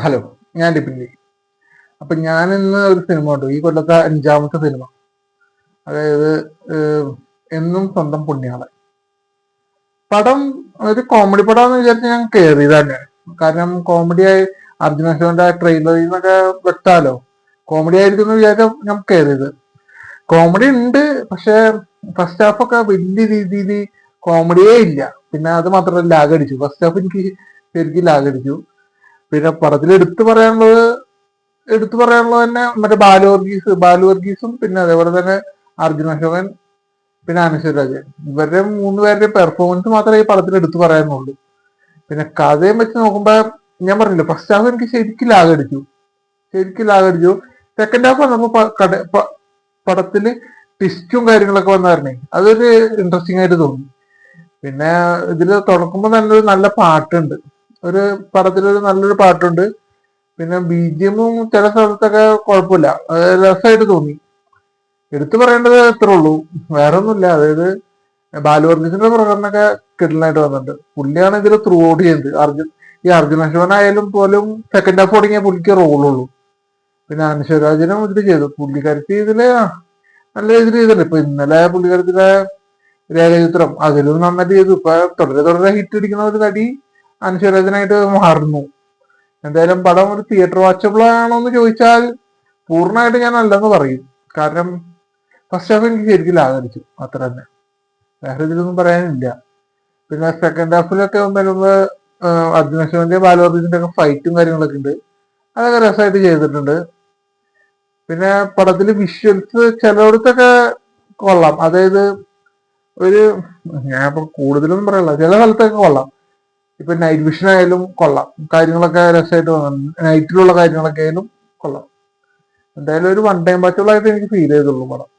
Hello, ഞാൻ ഡിപിൻലി. അപ്പൊ ഞാൻ ഇന്ന് ഒരു സിനിമ കണ്ടു, ഈ കൊല്ലത്തെ 5ാമത്തെ സിനിമ. അതായത് എന്നും സ്വന്തം പുണ്യാളൻ. പടം ഒരു കോമഡി പടമാണെന്ന് വിചാരിച്ച് ഞാൻ കയറിയത് തന്നെയാണ്. കാരണം കോമഡിയായി അർജുന അശോകന്റെ ട്രെയിലറിൽ നിന്നൊക്കെ വെട്ടാലോ, കോമഡി ആയിരിക്കും എന്ന് വിചാരിച്ച ഞാൻ കയറിയത്. കോമഡി ഉണ്ട്, പക്ഷെ ഫസ്റ്റ് ഹാഫ് ഒക്കെ വലിയ രീതിയിൽ കോമഡിയേ ഇല്ല. പിന്നെ അത് മാത്രമല്ല, ലാഗടിച്ചു. ഫസ്റ്റ് ഹാഫ് എനിക്ക് ശരിക്കും ലാഗടിച്ചു. പിന്നെ പടത്തിൽ എടുത്തു പറയാനുള്ളത് തന്നെ മറ്റേ ബാലു വർഗീസും പിന്നെ അതേപോലെ തന്നെ അർജുന അശോകൻ, പിന്നെ അനശ്വര രാജൻ. ഇവരുടെ 3 പേരുടെ പെർഫോമൻസ് മാത്രമേ ഈ പടത്തിൽ എടുത്തു പറയാനുള്ളൂ. പിന്നെ കഥയും വെച്ച് നോക്കുമ്പോ ഞാൻ പറഞ്ഞില്ല, ഫസ്റ്റ് ഹാഫ് എനിക്ക് ശരിക്കും ലാഗടിച്ചു. സെക്കൻഡ് ഹാഫ് വന്നപ്പോ പടത്തില് ട്വിസ്റ്റും കാര്യങ്ങളൊക്കെ വന്ന കാരണേ അതൊരു ഇൻട്രസ്റ്റിംഗ് ആയിട്ട് തോന്നി. പിന്നെ ഇതില് തുടക്കുമ്പോ നല്ല പാട്ടുണ്ട്, പടത്തിലൊരു നല്ലൊരു പാട്ടുണ്ട്. പിന്നെ ബിജിഎമ്മും ചില സ്ഥലത്തൊക്കെ കുഴപ്പമില്ല, അത് രസമായിട്ട് തോന്നി. എടുത്തു പറയേണ്ടത് ഇത്രേ ഉള്ളൂ, വേറെ ഒന്നുമില്ല. അതായത് ബാലുവർഗീസിന്റെ പ്രകടനമൊക്കെ കിടലായിട്ട് വന്നിട്ടുണ്ട്. പുള്ളിയാണ് ഇതിൽ ത്രൂ ഔട്ട് ചെയ്യുന്നത്. ഈ അർജുന അശോകനായാലും പോലും സെക്കൻഡ് ഹാഫ് തുടങ്ങിയ പുള്ളിക്ക് റോളുള്ളൂ. പിന്നെ അനശ്വരാജനും ഇതിൽ ചെയ്തു. പുള്ളിക്കാരത്തി ഇതില് നല്ല രീതിയിൽ ചെയ്തിട്ടുണ്ട്. ഇപ്പൊ ഇന്നലെ പുള്ളിക്കാരത്തിലെ രേഖചിത്രം അതിലും നന്നായിട്ട് ചെയ്തു. ഇപ്പൊ തുടരെ ഹിറ്റ് അടിക്കുന്ന ഒരു നടി അനശ്വരാജനായിട്ട് മാറുന്നു. എന്തായാലും പടം ഒരു തിയേറ്റർ വാച്ചബിൾ ആണോ എന്ന് ചോദിച്ചാൽ പൂർണ്ണമായിട്ട് ഞാൻ അല്ലെന്ന് പറയും. കാരണം ഫസ്റ്റ് ഹാഫ് എനിക്ക് ശരിക്കും ലാഗടിച്ചു, അത്ര തന്നെ. വേറെ ഇതിലൊന്നും പറയാനില്ല. പിന്നെ സെക്കൻഡ് ഹാഫിലൊക്കെ വരുമ്പോ അർജുന അശോകന്റെ ബാലവർഗീസിന്റെ ഒക്കെ ഫൈറ്റും കാര്യങ്ങളൊക്കെ ഉണ്ട്, അതൊക്കെ രസമായിട്ട് ചെയ്തിട്ടുണ്ട്. പിന്നെ പടത്തില് വിഷ്വൽസ് ചിലയിടത്തൊക്കെ കൊള്ളാം. അതായത് ഒരു ഞാൻ ഇപ്പൊ കൂടുതലൊന്നും പറയല്ല, ചില സ്ഥലത്തൊക്കെ കൊള്ളാം. ഇപ്പൊ നൈറ്റ് വിഷൻ ആയാലും കൊള്ളാം, കാര്യങ്ങളൊക്കെ രസമായിട്ട് വന്നിട്ടുണ്ട്. നൈറ്റിലുള്ള കാര്യങ്ങളൊക്കെ ആയാലും കൊള്ളാം. എന്തായാലും ഒരു വൺ ടൈം വാച്ചബിൾ ആയിട്ട് എനിക്ക് ഫീൽ ചെയ്തുള്ളൂ പടം.